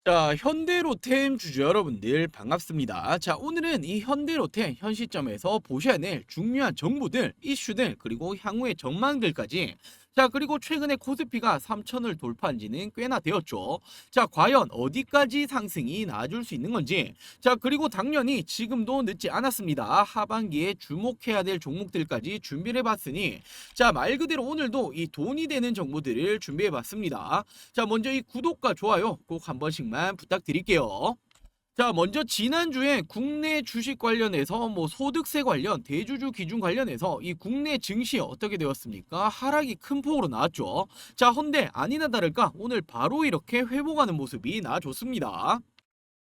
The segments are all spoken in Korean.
자, 현대로템 주주 여러분들 반갑습니다. 자, 오늘은 이 현대로템 현 시점에서 보셔야 될 중요한 정보들, 이슈들, 그리고 향후의 전망들까지. 자, 그리고 최근에 코스피가 3천을 돌파한 지는 꽤나 되었죠. 자, 과연 어디까지 상승이 나아질 수 있는 건지. 자, 그리고 당연히 지금도 늦지 않았습니다. 하반기에 주목해야 될 종목들까지 준비를 해봤으니, 자, 말 그대로 오늘도 이 돈이 되는 정보들을 준비해봤습니다. 자, 먼저 이 구독과 좋아요 꼭 한 번씩만 부탁드릴게요. 자, 먼저 지난주에 국내 주식 관련해서 소득세 관련 대주주 기준 관련해서 이 국내 증시 어떻게 되었습니까? 하락이 큰 폭으로 나왔죠. 자, 헌데 아니나 다를까 오늘 바로 이렇게 회복하는 모습이 나와줬습니다.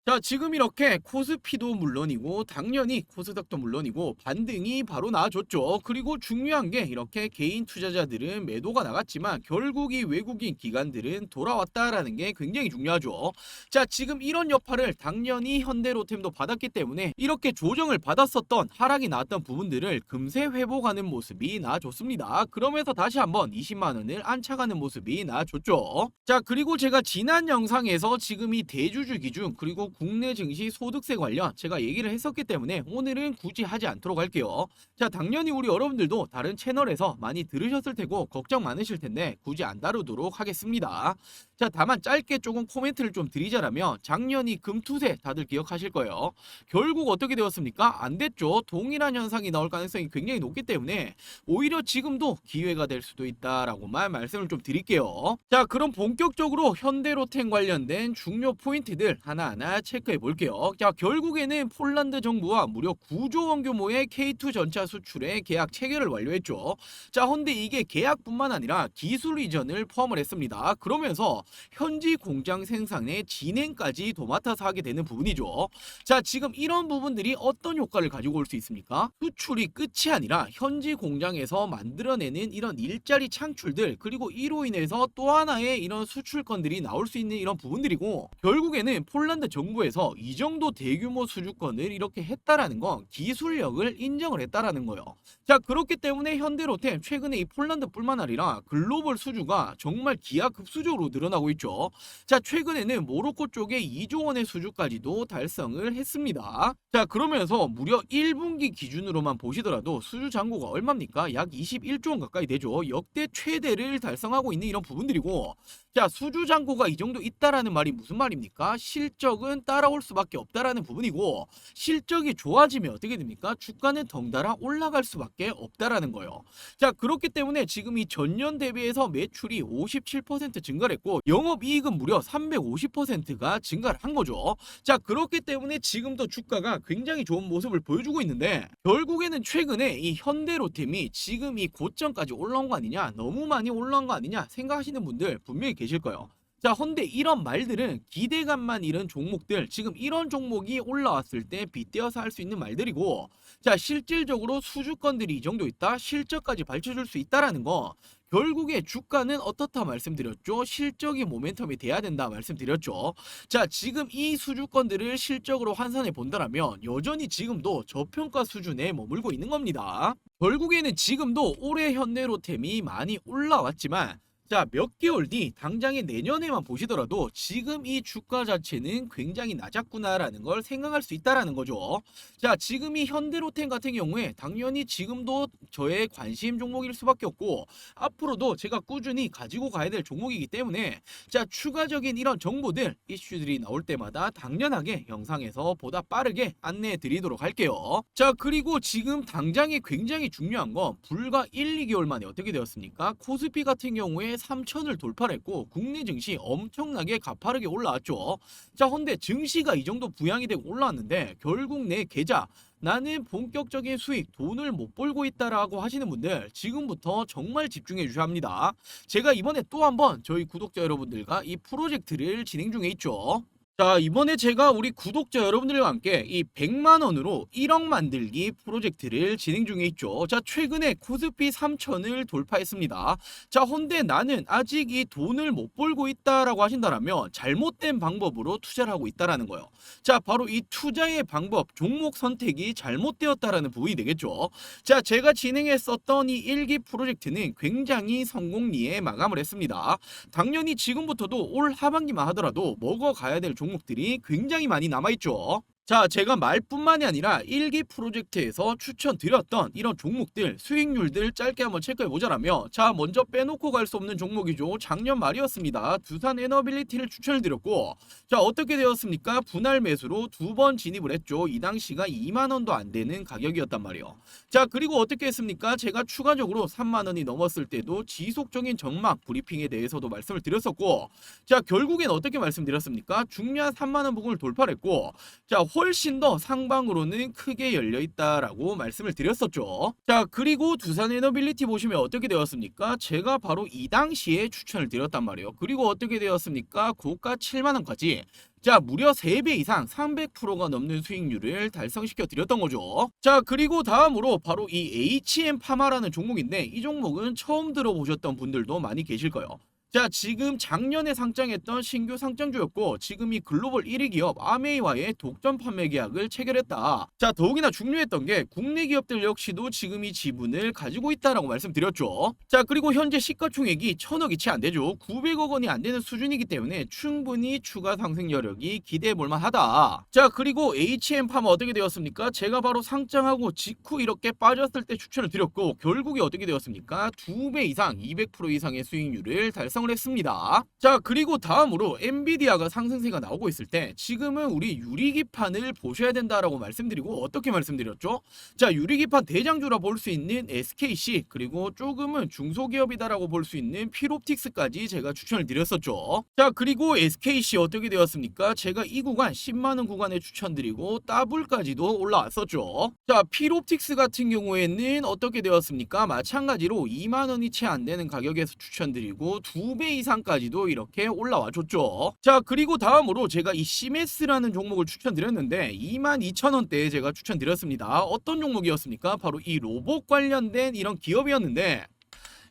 자, 지금 이렇게 코스피도 물론이고 당연히 코스닥도 물론이고 반등이 바로 나와줬죠. 그리고 중요한 게 이렇게 개인 투자자들은 매도가 나갔지만 결국 이 외국인 기관들은 돌아왔다라는 게 굉장히 중요하죠. 자, 지금 이런 여파를 당연히 현대로템도 받았기 때문에 이렇게 조정을 받았었던 하락이 나왔던 부분들을 금세 회복하는 모습이 나와줬습니다. 그러면서 다시 한번 20만 원을 안착하는 모습이 나와줬죠. 자, 그리고 제가 지난 영상에서 지금 이 대주주 기준 그리고 국내 증시 소득세 관련 제가 얘기를 했었기 때문에 오늘은 굳이 하지 않도록 할게요. 자, 당연히 우리 여러분들도 다른 채널에서 많이 들으셨을 테고 걱정 많으실 텐데 굳이 안 다루도록 하겠습니다. 자, 다만 짧게 조금 코멘트를 좀 드리자라면 작년이 금투세 다들 기억하실 거예요. 결국 어떻게 되었습니까? 안 됐죠. 동일한 현상이 나올 가능성이 굉장히 높기 때문에 오히려 지금도 기회가 될 수도 있다라고만 말씀을 좀 드릴게요. 자, 그럼 본격적으로 현대로템 관련된 중요 포인트들 하나하나 체크해 볼게요. 자, 결국에는 폴란드 정부와 무려 9조 원 규모의 K2 전차 수출의 계약 체결을 완료했죠. 자, 헌데 이게 계약뿐만 아니라 기술 이전을 포함을 했습니다. 그러면서 현지 공장 생산의 진행까지 도맡아서 하게 되는 부분이죠. 자, 지금 이런 부분들이 어떤 효과를 가지고 올 수 있습니까? 수출이 끝이 아니라 현지 공장에서 만들어내는 이런 일자리 창출들, 그리고 이로 인해서 또 하나의 이런 수출권들이 나올 수 있는 이런 부분들이고, 결국에는 폴란드 정부에서 이 정도 대규모 수주권을 이렇게 했다라는 건 기술력을 인정을 했다라는 거예요. 자, 그렇기 때문에 현대로템 최근에 이 폴란드뿐만 아니라 글로벌 수주가 정말 기하급수적으로 늘어나고 있죠. 자, 최근에는 모로코 쪽에 2조 원의 수주까지도 달성을 했습니다. 자, 그러면서 무려 1분기 기준으로만 보시더라도 수주 잔고가 얼마입니까? 약 21조 원 가까이 되죠. 역대 최대를 달성하고 있는 이런 부분들이고, 자, 수주 잔고가 이 정도 있다라는 말이 무슨 말입니까? 실적은 따라올 수밖에 없다라는 부분이고, 실적이 좋아지면 어떻게 됩니까? 주가는 덩달아 올라갈 수밖에 없다라는 거예요. 자, 그렇기 때문에 지금 이 전년 대비해서 매출이 57% 증가를 했고 영업이익은 무려 350%가 증가를 한 거죠. 자, 그렇기 때문에 지금도 주가가 굉장히 좋은 모습을 보여주고 있는데, 결국에는 최근에 이 현대로템이 지금 이 고점까지 올라온 거 아니냐, 너무 많이 올라온 거 아니냐 생각하시는 분들 분명히 계실 거예요. 자, 헌데 이런 말들은 기대감만 잃은 종목들, 지금 이런 종목이 올라왔을 때 빗대어서 할 수 있는 말들이고, 자, 실질적으로 수주권들이 이 정도 있다, 실적까지 밝혀줄 수 있다라는 거, 결국에 주가는 어떻다 말씀드렸죠? 실적이 모멘텀이 돼야 된다 말씀드렸죠. 자, 지금 이 수주권들을 실적으로 환산해 본다라면 여전히 지금도 저평가 수준에 머물고 있는 겁니다. 결국에는 지금도 올해 현대로템이 많이 올라왔지만, 자, 몇 개월 뒤 당장의 내년에만 보시더라도 지금 이 주가 자체는 굉장히 낮았구나라는 걸 생각할 수 있다라는 거죠. 자, 지금 이 현대로템 같은 경우에 당연히 지금도 저의 관심 종목일 수밖에 없고 앞으로도 제가 꾸준히 가지고 가야 될 종목이기 때문에, 자, 추가적인 이런 정보들, 이슈들이 나올 때마다 당연하게 영상에서 보다 빠르게 안내해 드리도록 할게요. 자, 그리고 지금 당장에 굉장히 중요한 건 불과 1, 2개월 만에 어떻게 되었습니까? 코스피 같은 경우에 3천을 돌파를 했고 국내 증시 엄청나게 가파르게 올라왔죠. 자, 헌데 증시가 이 정도 부양이 되고 올라왔는데 결국 내 계좌, 나는 본격적인 수익, 돈을 못 벌고 있다라고 하시는 분들 지금부터 정말 집중해 주셔야 합니다. 제가 이번에 또 한번 저희 구독자 여러분들과 이 프로젝트를 진행 중에 있죠. 자, 이번에 제가 우리 구독자 여러분들과 함께 이 100만 원으로 1억 만들기 프로젝트를 진행 중에 있죠. 자, 최근에 코스피 3천을 돌파했습니다. 자, 헌데 나는 아직 이 돈을 못 벌고 있다라고 하신다면 잘못된 방법으로 투자를 하고 있다라는 거예요. 자, 바로 이 투자의 방법, 종목 선택이 잘못되었다라는 부분이 되겠죠. 자, 제가 진행했었던 이 1기 프로젝트는 굉장히 성공리에 마감을 했습니다. 당연히 지금부터도 올 하반기만 하더라도 먹어가야 될 종목 종목들이 굉장히 많이 남아있죠. 자, 제가 말뿐만이 아니라 일기 프로젝트에서 추천드렸던 이런 종목들 수익률들 짧게 한번 체크해보자라며, 자, 먼저 빼놓고 갈 수 없는 종목이죠. 작년 말이었습니다. 두산 에너빌리티를 추천을 드렸고, 자, 어떻게 되었습니까? 분할 매수로 두 번 진입을 했죠. 이 당시가 2만원도 안 되는 가격이었단 말이에요. 자, 그리고 어떻게 했습니까? 제가 추가적으로 3만원이 넘었을 때도 지속적인 전망 브리핑에 대해서도 말씀을 드렸었고, 자, 결국엔 어떻게 말씀드렸습니까? 중요한 3만원 부분을 돌파를 했고, 자, 훨씬 더 상방으로는 크게 열려 있다라고 말씀을 드렸었죠. 자, 그리고 두산 에너빌리티 보시면 어떻게 되었습니까? 제가 바로 이 당시에 추천을 드렸단 말이에요. 그리고 어떻게 되었습니까? 고가 7만원까지, 자, 무려 3배 이상 300%가 넘는 수익률을 달성시켜 드렸던 거죠. 자, 그리고 다음으로 바로 이 HM파마라는 종목인데, 이 종목은 처음 들어보셨던 분들도 많이 계실 거예요. 자, 지금 작년에 상장했던 신규 상장주였고, 지금 이 글로벌 1위 기업 아메이와의 독점 판매 계약을 체결했다. 자, 더욱이나 중요했던 게 국내 기업들 역시도 지금 이 지분을 가지고 있다라고 말씀드렸죠. 자, 그리고 현재 시가총액이 1000억이 채 안 되죠. 900억 원이 안 되는 수준이기 때문에 충분히 추가 상승 여력이 기대해 볼 만하다. 자, 그리고 HM파마 어떻게 되었습니까? 제가 바로 상장하고 직후 이렇게 빠졌을 때 추천을 드렸고, 결국에 어떻게 되었습니까? 2배 이상 200% 이상의 수익률을 달성을 했습니다. 자, 그리고 다음으로 엔비디아가 상승세가 나오고 있을 때 지금은 우리 유리기판을 보셔야 된다라고 말씀드리고, 어떻게 말씀드렸죠? 자, 유리기판 대장주라 볼 수 있는 SKC, 그리고 조금은 중소기업이다라고 볼 수 있는 필옵틱스까지 제가 추천을 드렸었죠. 자, 그리고 SKC 어떻게 되었습니까? 제가 이 구간 10만원 구간에 추천드리고 더블까지도 올라왔었죠. 자, 필옵틱스 같은 경우에는 어떻게 되었습니까? 마찬가지로 2만원이 채 안 되는 가격에서 추천드리고 2배 이상까지도 이렇게 올라와 줬죠. 자, 그리고 다음으로 제가 이 시메스라는 종목을 추천드렸는데 22,000원대에 제가 추천드렸습니다. 어떤 종목이었습니까? 바로 이 로봇 관련된 이런 기업이었는데,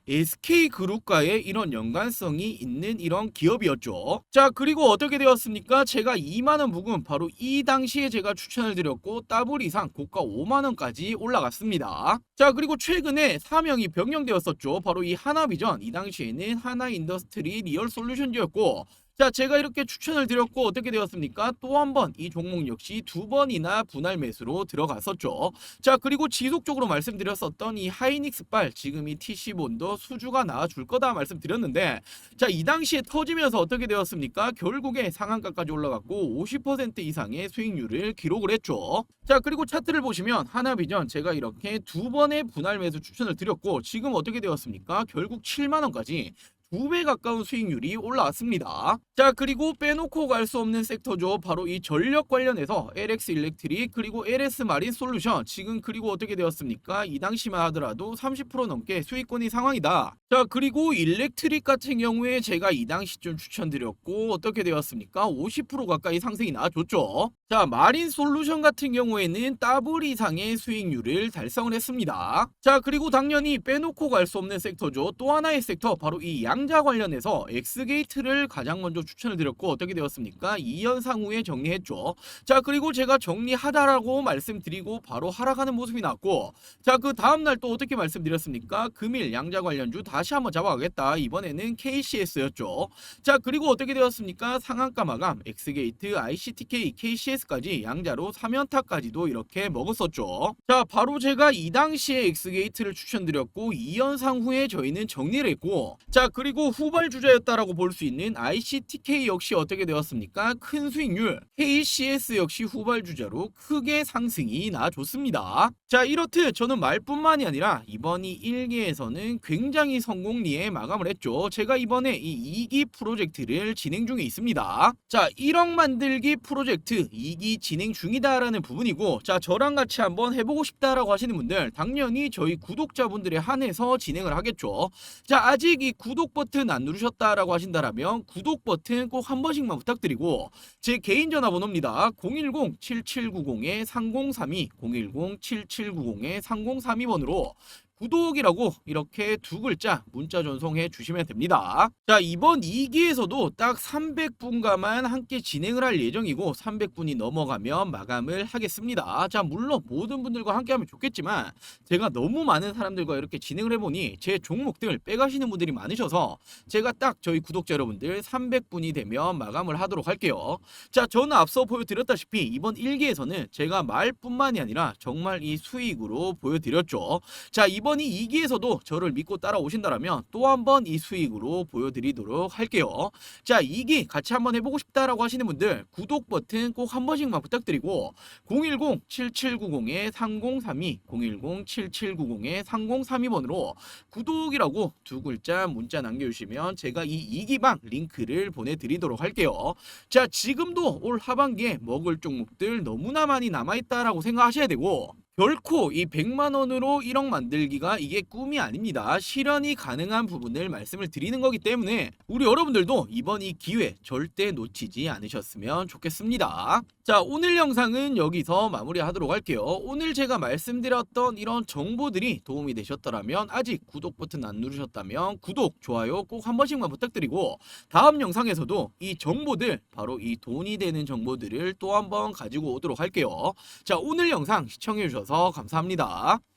SK그룹과의 이런 연관성이 있는 이런 기업이었죠. 자, 그리고 어떻게 되었습니까? 제가 2만원 부근 바로 이 당시에 제가 추천을 드렸고, 더블 이상 고가 5만원까지 올라갔습니다. 자, 그리고 최근에 사명이 변경되었었죠. 바로 이 하나비전, 이 당시에는 하나인더스트리 리얼솔루션즈였고, 자, 제가 이렇게 추천을 드렸고 어떻게 되었습니까? 또 한 번 이 종목 역시 2번이나 분할 매수로 들어갔었죠. 자, 그리고 지속적으로 말씀드렸었던 이 하이닉스발, 지금 이 TC본도 수주가 나와줄 거다 말씀드렸는데, 자, 이 당시에 터지면서 어떻게 되었습니까? 결국에 상한가까지 올라갔고 50% 이상의 수익률을 기록을 했죠. 자, 그리고 차트를 보시면 하나비전 제가 이렇게 2번의 분할 매수 추천을 드렸고, 지금 어떻게 되었습니까? 결국 7만원까지 2배 가까운 수익률이 올라왔습니다. 자, 그리고 빼놓고 갈 수 없는 섹터죠. 바로 이 전력 관련해서 LX 일렉트릭, 그리고 LS 마린 솔루션, 지금 그리고 어떻게 되었습니까? 이 당시만 하더라도 30% 넘게 수익권이 상황이다. 자, 그리고 일렉트릭 같은 경우에 제가 이 당시쯤 추천드렸고 어떻게 되었습니까? 50% 가까이 상승이 나와줬죠. 자, 마린 솔루션 같은 경우에는 더블 이상의 수익률을 달성을 했습니다. 자, 그리고 당연히 빼놓고 갈 수 없는 섹터죠. 또 하나의 섹터, 바로 이 양자 관련해서 엑스게이트를 가장 먼저 추천을 드렸고 어떻게 되었습니까? 2연상 후에 정리했죠. 자, 그리고 제가 정리하다라고 말씀드리고 바로 하락하는 모습이 나왔고, 자, 그 다음날 또 어떻게 말씀드렸습니까? 금일 양자 관련주 다시 한번 잡아가겠다. 이번에는 KCS였죠. 자, 그리고 어떻게 되었습니까? 상한가 마감, 엑스게이트, ICTK, KCS까지 양자로 3연타까지도 이렇게 먹었었죠. 자, 바로 제가 이 당시에 엑스게이트를 추천드렸고 2연상 후에 저희는 정리를 했고, 자, 그리고 후발주자였다라고 볼 수 있는 ICTK 역시 어떻게 되었습니까? 큰 수익률, KCS 역시 후발주자로 크게 상승이 나줬습니다. 자, 이렇듯 저는 말뿐만이 아니라 이번이 1기에서는 굉장히 성공리에 마감을 했죠. 제가 이번에 이 2기 프로젝트를 진행 중에 있습니다. 자, 1억 만들기 프로젝트 2기 진행 중이다라는 부분이고, 자, 저랑 같이 한번 해보고 싶다라고 하시는 분들 당연히 저희 구독자분들에 한해서 진행을 하겠죠. 자, 아직 이 구독 버튼 안 누르셨다라고 하신다라면 구독 버튼 꼭 한 번씩만 부탁드리고, 제 개인 전화번호입니다. 010-7790-3032, 010-7790-3032번으로 구독이라고 이렇게 두 글자 문자 전송해 주시면 됩니다. 자, 이번 2기에서도 딱 300분과만 함께 진행을 할 예정이고 300분이 넘어가면 마감을 하겠습니다. 자, 물론 모든 분들과 함께 하면 좋겠지만 제가 너무 많은 사람들과 이렇게 진행을 해보니 제 종목들 빼가시는 분들이 많으셔서 제가 딱 저희 구독자 여러분들 300분이 되면 마감을 하도록 할게요. 자, 저는 앞서 보여드렸다시피 이번 1기에서는 제가 말뿐만이 아니라 정말 이 수익으로 보여드렸죠. 자, 이번 이 2기에서도 저를 믿고 따라오신다면 또 한 번 이 수익으로 보여드리도록 할게요. 자, 2기 같이 한번 해보고 싶다라고 하시는 분들 구독 버튼 꼭 한 번씩만 부탁드리고 010-7790-3032 010-7790-3032번으로 구독이라고 두 글자 문자 남겨주시면 제가 이 2기방 링크를 보내드리도록 할게요. 자, 지금도 올 하반기에 먹을 종목들 너무나 많이 남아있다라고 생각하셔야 되고 결코 이 100만원으로 1억 만들기가 이게 꿈이 아닙니다. 실현이 가능한 부분을 말씀을 드리는 거기 때문에 우리 여러분들도 이번 이 기회 절대 놓치지 않으셨으면 좋겠습니다. 자, 오늘 영상은 여기서 마무리하도록 할게요. 오늘 제가 말씀드렸던 이런 정보들이 도움이 되셨더라면 아직 구독 버튼 안 누르셨다면 구독, 좋아요 꼭 한 번씩만 부탁드리고 다음 영상에서도 이 정보들 바로 이 돈이 되는 정보들을 또 한 번 가지고 오도록 할게요. 자, 오늘 영상 시청해 주셔서 감사합니다.